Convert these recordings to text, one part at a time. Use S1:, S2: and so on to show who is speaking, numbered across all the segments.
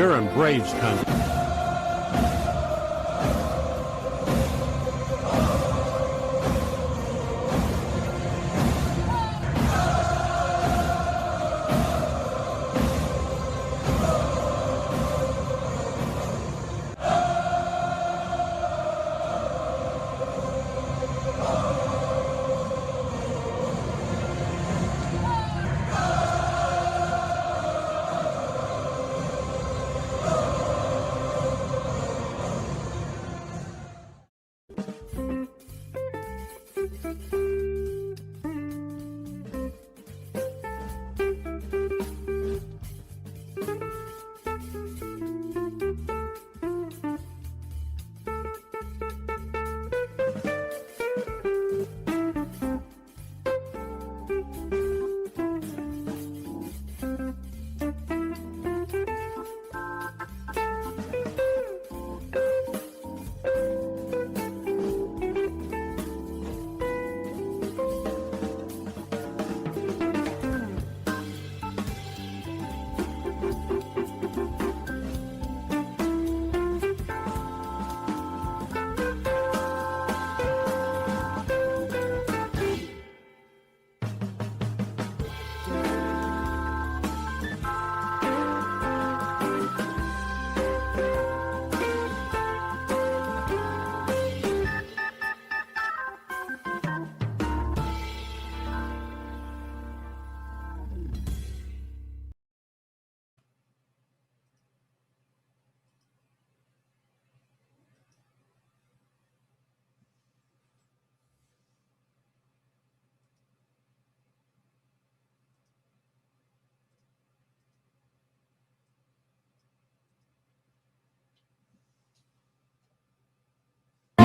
S1: You're in Braves country.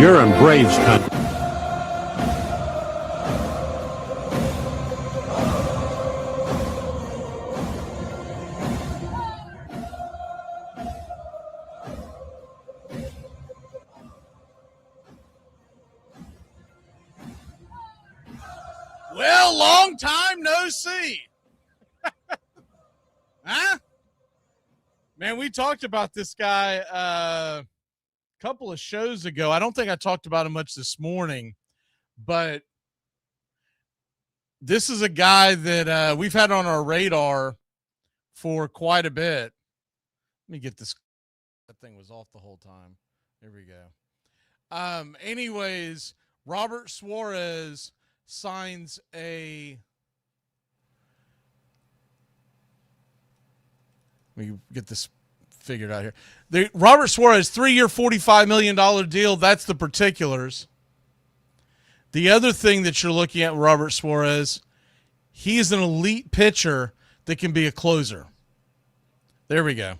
S1: You're in Braves country.
S2: Well, long time no see. Huh? Man, we talked about this guy a couple of shows ago. I don't think I talked about him much this morning, but this is a guy that we've had on our radar for quite a bit. Let me get this. That thing was off the whole time. There we go. Anyways, Robert Suarez signs a. Let me get this figured out here. Robert Suarez, 3-year, $45 million deal. That's the particulars. The other thing that you're looking at with Robert Suarez, he is an elite pitcher that can be a closer. There we go.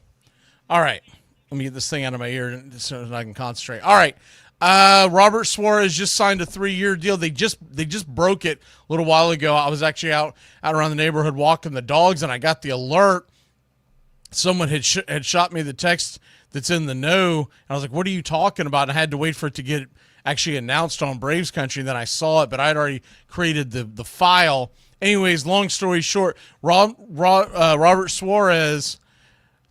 S2: All right. Let me get this thing out of my ear so I can concentrate. All right. Robert Suarez just signed a 3-year deal. They just broke it a little while ago. I was actually out around the neighborhood walking the dogs, and I got the alert. Someone had shot me the text that's in the know. And I was like, what are you talking about? And I had to wait for it to get actually announced on Braves Country. And then I saw it, but I had already created the file. Anyways, long story short, Robert Suarez,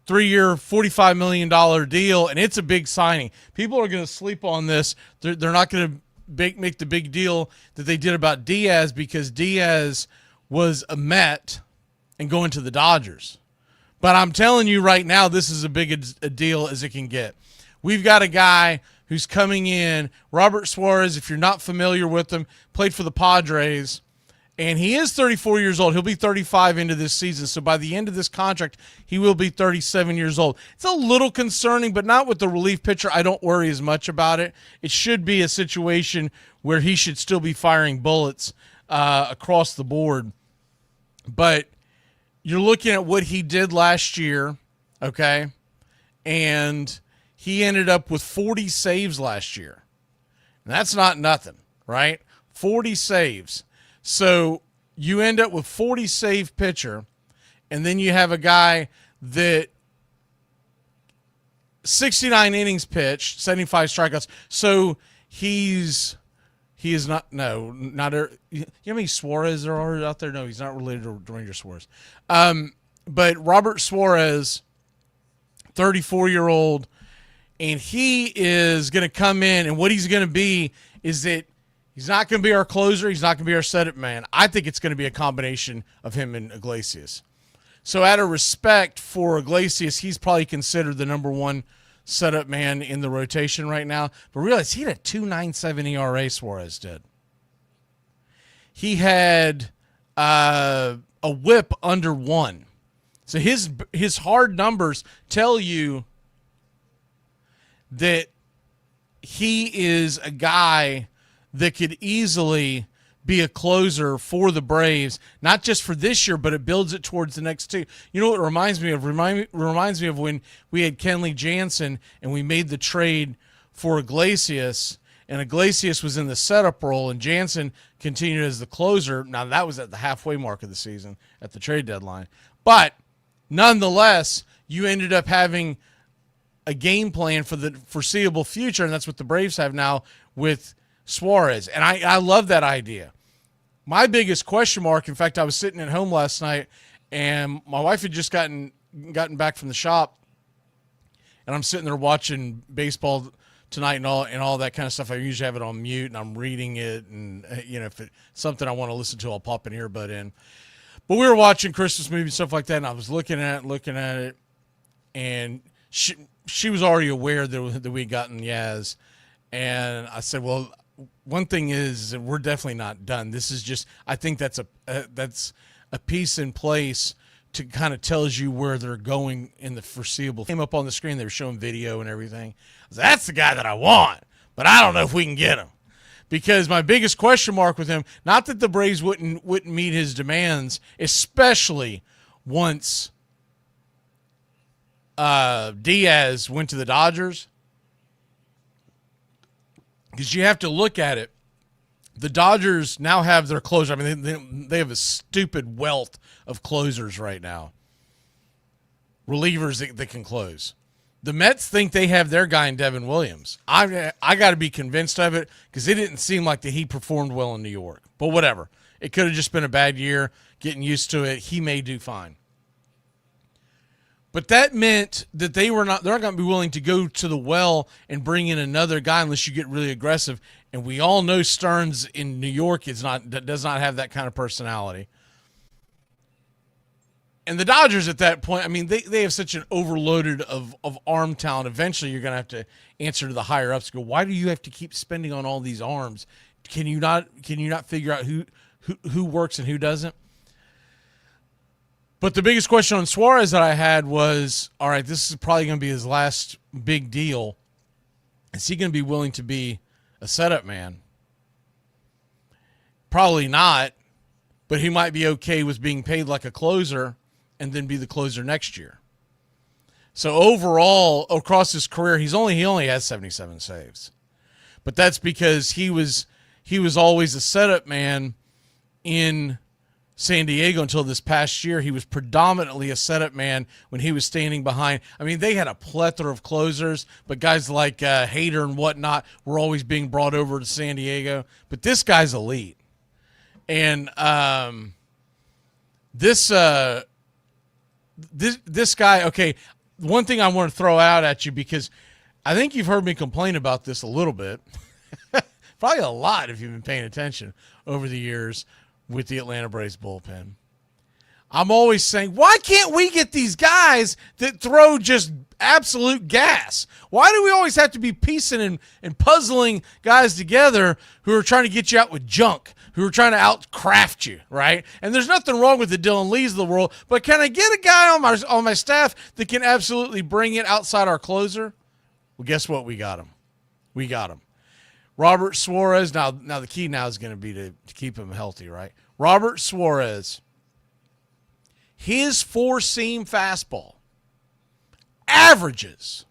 S2: 3-year, $45 million deal, and it's a big signing. People are going to sleep on this. They're not going to make the big deal that they did about Diaz because Diaz was a Met and going to the Dodgers. But I'm telling you right now, this is as big a deal as it can get. We've got a guy who's coming in, Robert Suarez, if you're not familiar with him, played for the Padres, and he is 34 years old. He'll be 35 into this season, so by the end of this contract, he will be 37 years old. It's a little concerning, but not with the relief pitcher. I don't worry as much about it. It should be a situation where he should still be firing bullets across the board. But you're looking at what he did last year, okay? And he ended up with 40 saves last year. And that's not nothing, right? 40 saves. So you end up with 40 save pitcher, and then you have a guy that 69 innings pitched, 75 strikeouts. So he is not, no, not, you know how many Suarez there are out there? No, he's not related to Ranger Suarez. But Robert Suarez, 34-year-old, and he is going to come in, and what he's going to be is that he's not going to be our closer. He's not going to be our setup man. I think it's going to be a combination of him and Iglesias. So out of respect for Iglesias, he's probably considered the number one setup man in the rotation right now. But realize he had a 2.97 ERA, Suarez did. He had a whip under 1. So his hard numbers tell you that he is a guy that could easily be a closer for the Braves, not just for this year, but it builds it towards the next two. You know what it reminds me of? Reminds me of when we had Kenley Jansen and we made the trade for Iglesias, and Iglesias was in the setup role, and Jansen continued as the closer. Now, that was at the halfway mark of the season at the trade deadline. But nonetheless, you ended up having a game plan for the foreseeable future, and that's what the Braves have now with Suarez. And I love that idea. My biggest question mark, in fact, I was sitting at home last night, and my wife had just gotten back from the shop, and I'm sitting there watching baseball tonight and all that kind of stuff. I usually have it on mute, and I'm reading it, and if it's something I want to listen to, I'll pop an earbud in. But we were watching Christmas movies and stuff like that, and I was looking at it, and she was already aware that we'd gotten Yaz, and I said, well, one thing is we're definitely not done. This is just, I think that's a piece in place to kind of tells you where they're going in the foreseeable. Came up on the screen, they were showing video and everything. I said, that's the guy that I want, but I don't know if we can get him. Because my biggest question mark with him, not that the Braves wouldn't meet his demands, especially once Diaz went to the Dodgers. Because you have to look at it. The Dodgers now have their closer. I mean, they have a stupid wealth of closers right now. Relievers that can close. The Mets think they have their guy in Devin Williams. I got to be convinced of it because it didn't seem like that he performed well in New York. But whatever. It could have just been a bad year. Getting used to it. He may do fine. But that meant that they're not going to be willing to go to the well and bring in another guy unless you get really aggressive. And we all know Stearns in New York does not have that kind of personality. And the Dodgers at that point, I mean, they have such an overloaded of arm talent. Eventually, you're going to have to answer to the higher ups. Go, why do you have to keep spending on all these arms? Can you not figure out who works and who doesn't? But the biggest question on Suarez that I had was, all right, this is probably going to be his last big deal. Is he going to be willing to be a setup man? Probably not, but he might be okay with being paid like a closer and then be the closer next year. So overall, across his career, he only has 77 saves. But that's because he was always a setup man in San Diego until this past year. He was predominantly a setup man when he was standing behind. I mean, they had a plethora of closers, but guys like Hader and whatnot were always being brought over to San Diego. But this guy's elite. And this guy, okay, one thing I want to throw out at you, because I think you've heard me complain about this a little bit, probably a lot if you've been paying attention over the years with the Atlanta Braves bullpen. I'm always saying, why can't we get these guys that throw just absolute gas? Why do we always have to be piecing and puzzling guys together who are trying to get you out with junk, who are trying to out-craft you, right? And there's nothing wrong with the Dylan Lees of the world, but can I get a guy on my staff that can absolutely bring it outside our closer? Well, guess what? We got him. We got him. Robert Suarez, now the key now is going to be to keep him healthy, right? Robert Suarez, his four-seam fastball averages,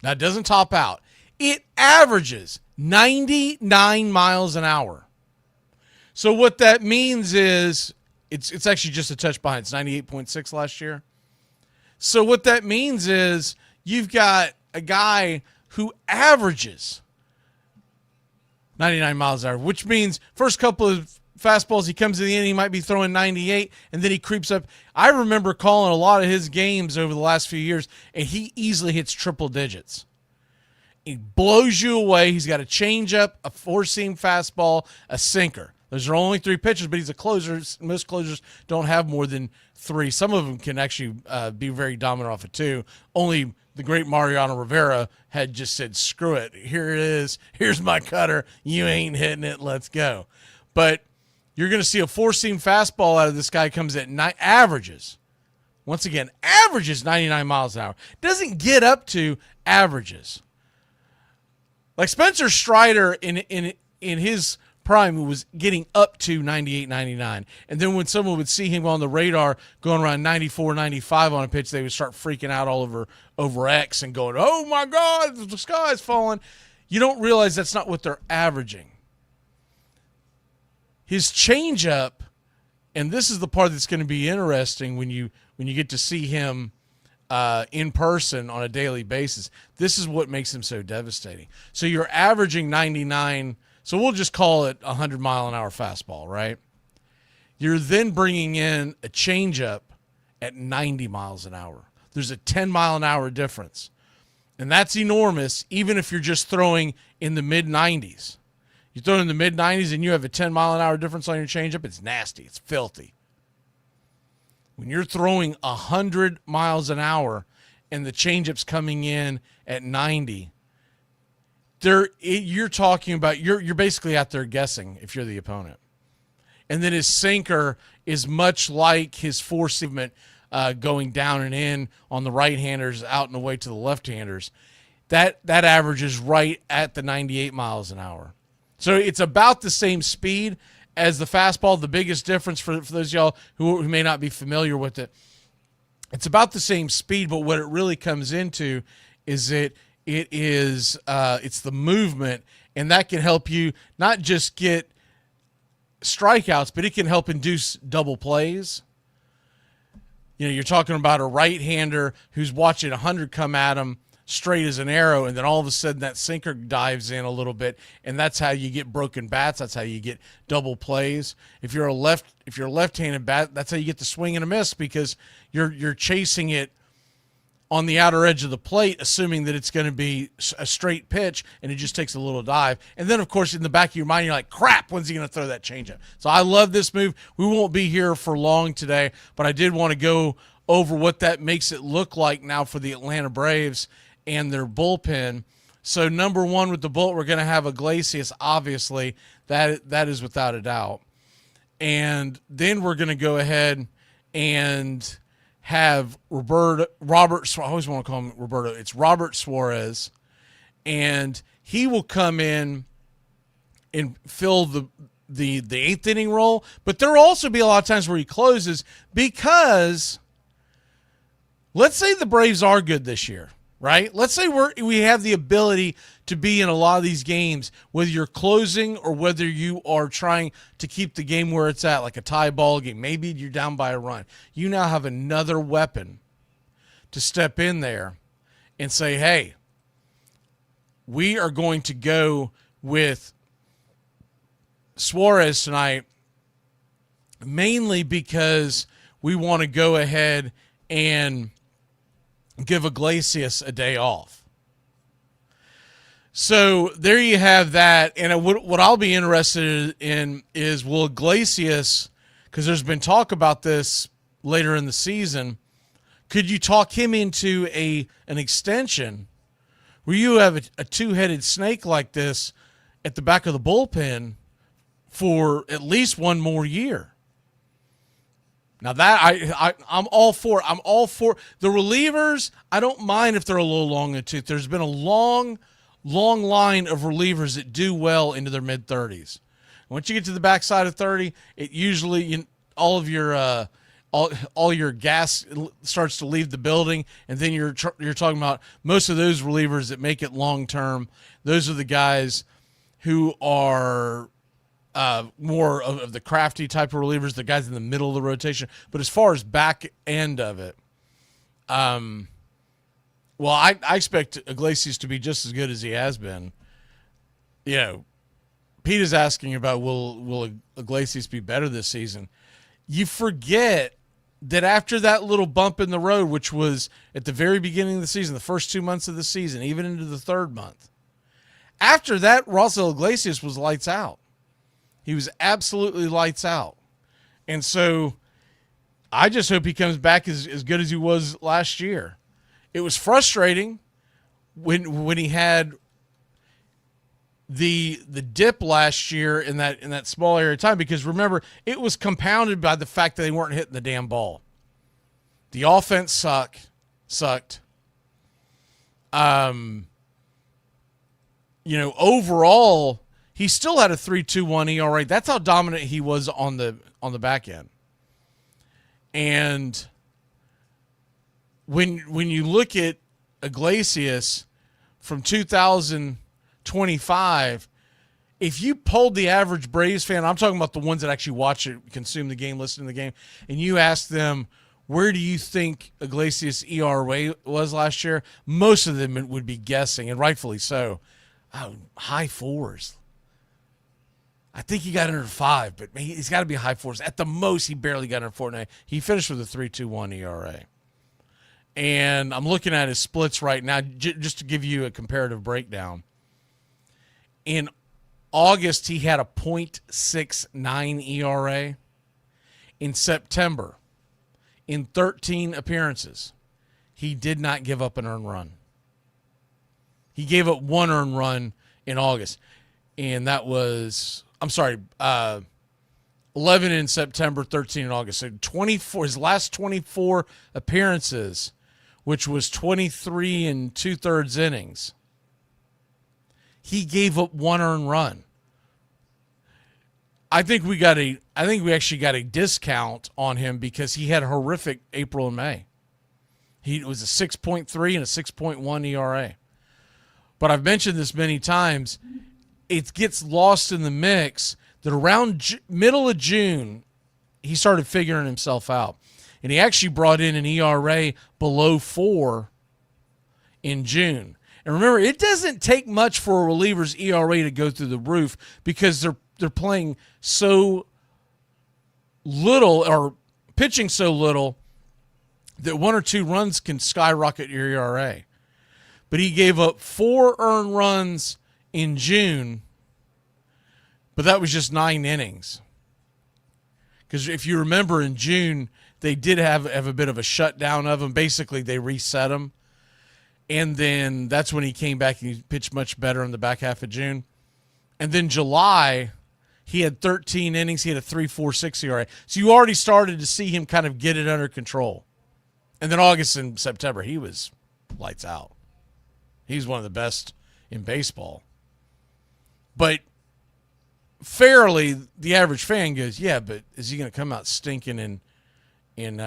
S2: now it doesn't top out, it averages 99 miles an hour. So what that means is, it's actually just a touch behind. It's 98.6 last year. So what that means is you've got a guy who averages 99 miles an hour, which means first couple of fastballs, he comes to the end, he might be throwing 98, and then he creeps up. I remember calling a lot of his games over the last few years, and he easily hits triple digits. He blows you away. He's got a changeup, a four-seam fastball, a sinker. Those are only 3 pitches, but he's a closer. Most closers don't have more than 3. Some of them can actually be very dominant off of 2. Only the great Mariano Rivera had just said, screw it. Here it is. Here's my cutter. You ain't hitting it. Let's go. But you're going to see a four-seam fastball out of this guy comes at averages. Once again, averages 99 miles an hour. Doesn't get up to averages. Like Spencer Strider in his prime was getting up to 98, 99. And then when someone would see him on the radar going around 94, 95 on a pitch, they would start freaking out all over X and going, oh my God, the sky's falling. You don't realize that's not what they're averaging. His changeup, and this is the part that's going to be interesting when you get to see him in person on a daily basis. This is what makes him so devastating. So you're averaging 99, so we'll just call it 100-mile-an-hour fastball, right? You're then bringing in a changeup at 90 miles an hour. There's a 10-mile-an-hour difference, and that's enormous even if you're just throwing in the mid-90s. You throw in the mid-90s and you have a 10-mile-an-hour difference on your changeup, it's nasty. It's filthy. When you're throwing 100 miles an hour and the changeup's coming in at 90, you're talking about you're basically out there guessing if you're the opponent. And then his sinker is much like his four-seam going down and in on the right-handers, out and away to the left-handers. That averages right at the 98 miles an hour. So it's about the same speed as the fastball. The biggest difference for those of y'all who may not be familiar with it, it's about the same speed, but what it really comes into is it's the movement, and that can help you not just get strikeouts, but it can help induce double plays. You know, you're talking about a right-hander who's watching 100 come at him straight as an arrow, and then all of a sudden that sinker dives in a little bit, and that's how you get broken bats. That's how you get double plays. If you're a left-handed bat, that's how you get the swing and a miss, because you're chasing it on the outer edge of the plate, assuming that it's going to be a straight pitch, and it just takes a little dive. And then, of course, in the back of your mind, you're like, crap, when's he going to throw that changeup? So I love this move. We won't be here for long today, but I did want to go over what that makes it look like now for the Atlanta Braves and their bullpen. So number one with the bullpen, we're going to have Iglesias, obviously. That is without a doubt. And then we're going to go ahead and have Robert, I always want to call him Roberto. It's Robert Suarez. And he will come in and fill the eighth inning role. But there will also be a lot of times where he closes, because let's say the Braves are good this year, right? Let's say we have the ability to be in a lot of these games, whether you're closing or whether you are trying to keep the game where it's at, like a tie ball game. Maybe you're down by a run. You now have another weapon to step in there and say, hey, we are going to go with Suarez tonight, mainly because we want to go ahead and give Iglesias a day off. So there you have that. And what I'll be interested in is, will Iglesias, because there's been talk about this later in the season, could you talk him into an extension where you have a two-headed snake like this at the back of the bullpen for at least one more year? Now that I'm all for. I'm all for the relievers. I don't mind if they're a little long in the tooth. There's been a long line of relievers that do well into their mid-30s. Once you get to the backside of 30, it usually all your gas starts to leave the building, and then you're talking about most of those relievers that make it long term. Those are the guys who are more of the crafty type of relievers, the guys in the middle of the rotation. But as far as back end of it, well, I expect Iglesias to be just as good as he has been, Pete is asking about will Iglesias be better this season? You forget that after that little bump in the road, which was at the very beginning of the season, the first 2 months of the season, even into the third month, after that, Raisel Iglesias was lights out. He was absolutely lights out. And so I just hope he comes back as good as he was last year. It was frustrating when he had the dip last year in that small area of time, because remember, it was compounded by the fact that they weren't hitting the damn ball. The offense sucked. Overall, he still had a 3.21 ERA. That's how dominant he was on the back end. And when you look at Iglesias from 2025, if you polled the average Braves fan, I'm talking about the ones that actually watch it, consume the game, listen to the game, and you ask them, where do you think Iglesias' ERA was last year? Most of them would be guessing, and rightfully so, high fours. I think he got under 5, but he's got to be high fours. At the most, he barely got under 4. He finished with a 3.21 ERA. And I'm looking at his splits right now, just to give you a comparative breakdown. In August, he had a .69 ERA. In September, in 13 appearances, he did not give up an earned run. He gave up 1 earned run in August. And that was, 11 in September, 13 in August. So 24, his last 24 appearances, which was 23 and 2/3 innings, he gave up 1 earned run. I think we actually got a discount on him because he had horrific April and May. He was a 6.3 and a 6.1 ERA. But I've mentioned this many times. It gets lost in the mix that around middle of June, he started figuring himself out. And he actually brought in an ERA below 4 in June. And remember, it doesn't take much for a reliever's ERA to go through the roof because they're playing so little or pitching so little that 1 or 2 runs can skyrocket your ERA. But he gave up 4 earned runs in June, but that was just 9 innings. Because if you remember, in June, they did have a bit of a shutdown of him. Basically, they reset him. And then that's when he came back and he pitched much better in the back half of June. And then July, he had 13 innings. He had a 3.46 ERA. So you already started to see him kind of get it under control. And then August and September, he was lights out. He's one of the best in baseball. But fairly, the average fan goes, yeah, but is he going to come out stinking in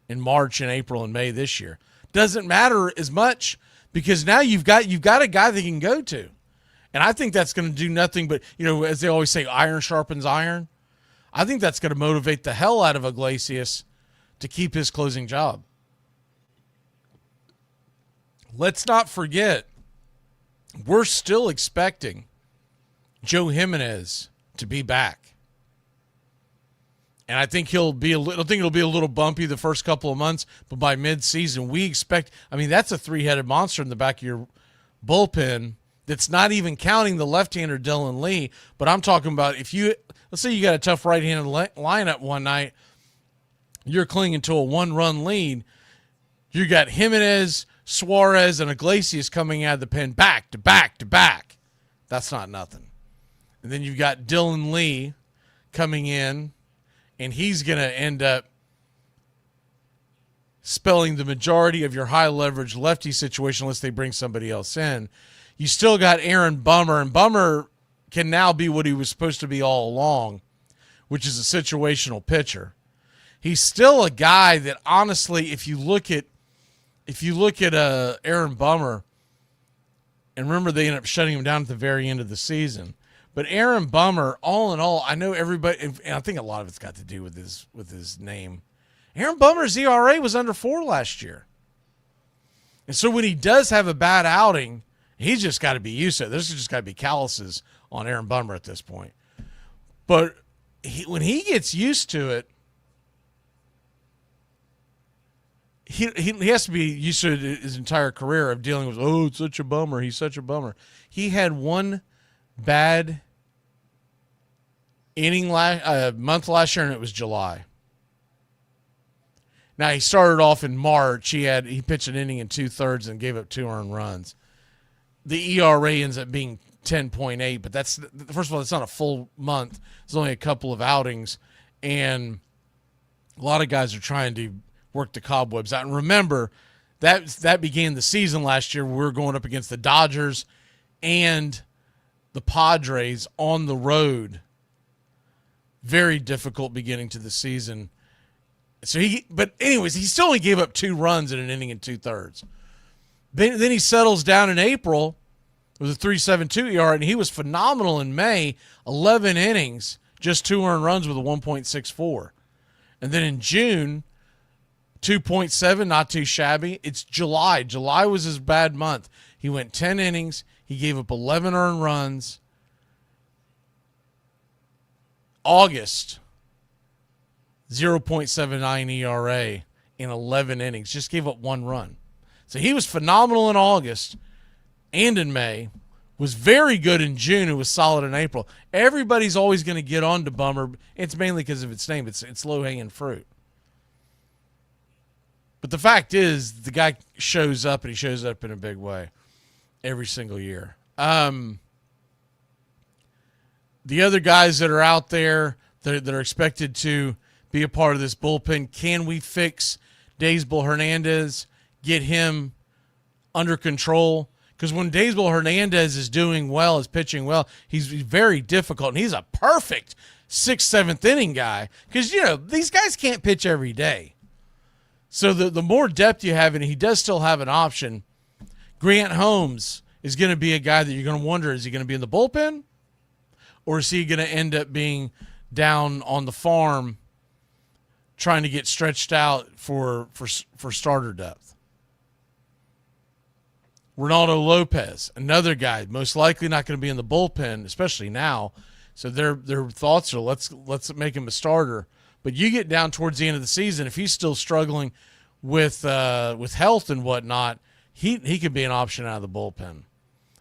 S2: March and April and May this year? Doesn't matter as much because now you've got a guy that can go to. And I think that's going to do nothing but, as they always say, iron sharpens iron. I think that's going to motivate the hell out of Iglesias to keep his closing job. Let's not forget, we're still expecting Joe Jimenez to be back. And I think it'll be a little bumpy the first couple of months, but by mid-season, we expect, that's a 3-headed monster in the back of your bullpen that's not even counting the left-hander Dylan Lee, but I'm talking about let's say you got a tough right-handed lineup one night, you're clinging to a 1-run lead, you got Jimenez, Suarez, and Iglesias coming out of the pen back to back to back. That's not nothing. And then you've got Dylan Lee coming in, and he's going to end up spelling the majority of your high-leverage lefty situation unless they bring somebody else in. You still got Aaron Bummer, and Bummer can now be what he was supposed to be all along, which is a situational pitcher. He's still a guy that, honestly, if you look at Aaron Bummer, and remember they ended up shutting him down at the very end of the season, but Aaron Bummer, all in all, I know everybody, and I think a lot of it's got to do with his name. Aaron Bummer's ERA was under 4 last year. And so when he does have a bad outing, He's just got to be used to it. There's just got to be calluses on Aaron Bummer at this point. But when he gets used to it, he has to be used to it his entire career of dealing with, it's such a bummer. He's such a bummer. He had one bad month last year, and it was July. Now, he started off in March. He pitched an inning in 2/3 and gave up 2 earned runs. The ERA ends up being 10.8, but that's, first of all, it's not a full month. It's only a couple of outings, and a lot of guys are trying to work the cobwebs out. And remember, that began the season last year. We were going up against the Dodgers and the Padres on the road. Very difficult beginning to the season. But anyways, he still only gave up 2 runs in an inning in 2/3. Then he settles down in April with a 3.72 ERA, and he was phenomenal in May. 11 innings, just 2 earned runs with a 1.64. And then in June, 2.7, not too shabby. It's July. July was his bad month. He went 10 innings. He gave up 11 earned runs. August, 0.79 ERA in 11 innings. Just gave up 1 run. So he was phenomenal in August and in May. Was very good in June. It was solid in April. Everybody's always going to get on to Bummer. It's mainly because of its name. It's low-hanging fruit. But the fact is, the guy shows up, and he shows up in a big way every single year. The other guys that are out there that are expected to be a part of this bullpen, can we fix Daysbel Hernandez, get him under control? Because when Daysbel Hernandez is doing well, is pitching well, he's very difficult, and he's a perfect 6th, 7th inning guy. Because, these guys can't pitch every day. So the more depth you have, and he does still have an option, Grant Holmes is going to be a guy that you're going to wonder, is he going to be in the bullpen? Or is he going to end up being down on the farm trying to get stretched out for starter depth? Ronaldo Lopez, another guy, most likely not going to be in the bullpen, especially now. So their thoughts are let's make him a starter. But you get down towards the end of the season, if he's still struggling with health and whatnot, he could be an option out of the bullpen.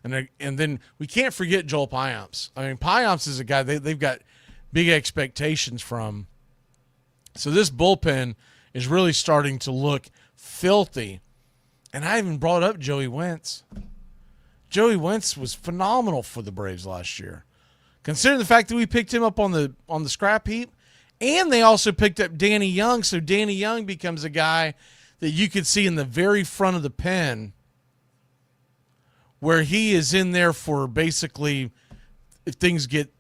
S2: And then we can't forget Joel Payamps. I mean, Payamps is a guy they've got big expectations from. So this bullpen is really starting to look filthy. And I even brought up Joey Wentz. Joey Wentz was phenomenal for the Braves last year. Considering the fact that we picked him up on the scrap heap, and they also picked up Danny Young, so Danny Young becomes a guy that you could see in the very front of the pen, where he is in there for basically if things get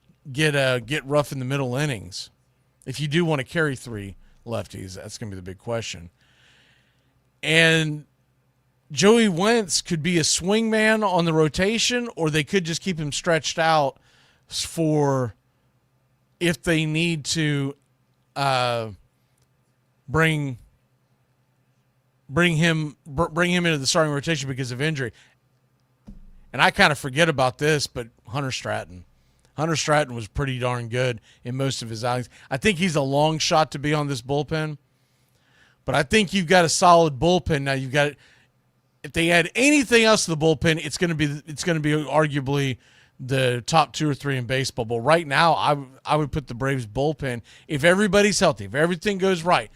S2: rough in the middle innings. If you do want to carry 3 lefties, that's going to be the big question. And Joey Wentz could be a swing man on the rotation, or they could just keep him stretched out for if they need to bring him into the starting rotation because of injury. And I kind of forget about this, but Hunter Stratton was pretty darn good in most of his outings. I think he's a long shot to be on this bullpen, but I think you've got a solid bullpen now. You've got, if they add anything else to the bullpen, it's going to be arguably the top 2 or 3 in baseball. But right now, I would put the Braves bullpen, if everybody's healthy, if everything goes right,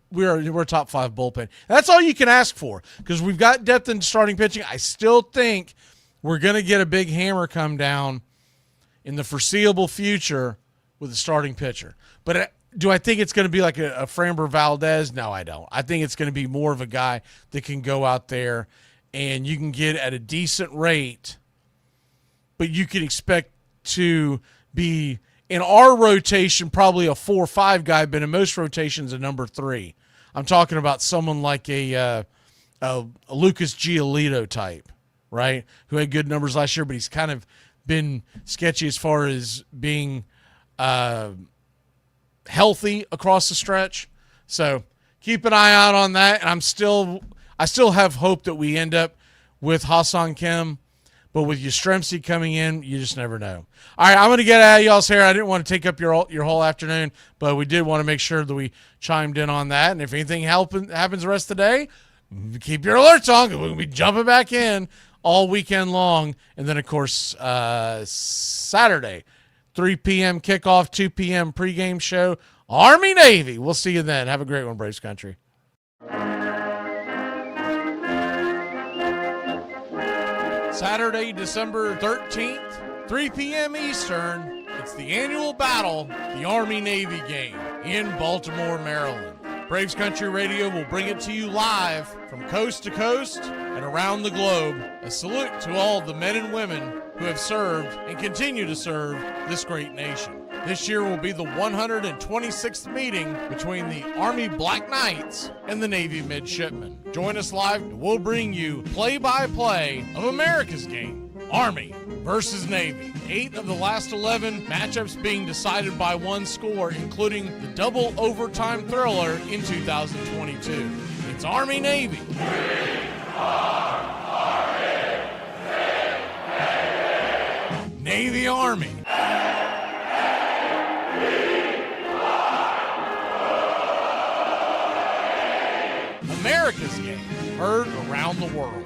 S2: we're a top 5 bullpen. That's all you can ask for, because we've got depth in starting pitching. I still think we're going to get a big hammer come down in the foreseeable future with a starting pitcher. But do I think it's going to be like a Framber Valdez? No, I don't. I think it's going to be more of a guy that can go out there and you can get at a decent rate, but you can expect to be, in our rotation, probably a 4 or 5 guy, but in most rotations, a number 3. I'm talking about someone like a Lucas Giolito type, right, who had good numbers last year, but he's kind of been sketchy as far as being healthy across the stretch. So keep an eye out on that. And I still have hope that we end up with Hassan Kim. But with Yastrzemski coming in, you just never know. All right, I'm going to get out of y'all's hair. I didn't want to take up your whole afternoon, but we did want to make sure that we chimed in on that. And if anything happens the rest of the day, keep your alerts on, because we'll be jumping back in all weekend long. And then, of course, Saturday, 3 p.m. kickoff, 2 p.m. pregame show, Army-Navy. We'll see you then. Have a great one, Braves Country. Saturday, December 13th, 3 p.m. Eastern, it's the annual battle, the Army-Navy game in Baltimore, Maryland. Braves Country Radio will bring it to you live from coast to coast and around the globe. A salute to all the men and women who have served and continue to serve this great nation. This year will be the 126th meeting between the Army Black Knights and the Navy Midshipmen. Join us live and we'll bring you play-by-play of America's game, Army versus Navy. 8 of the last 11 matchups being decided by one score, including the double overtime thriller in 2022. It's Army-Navy. Navy-Army. America's game, heard around the world.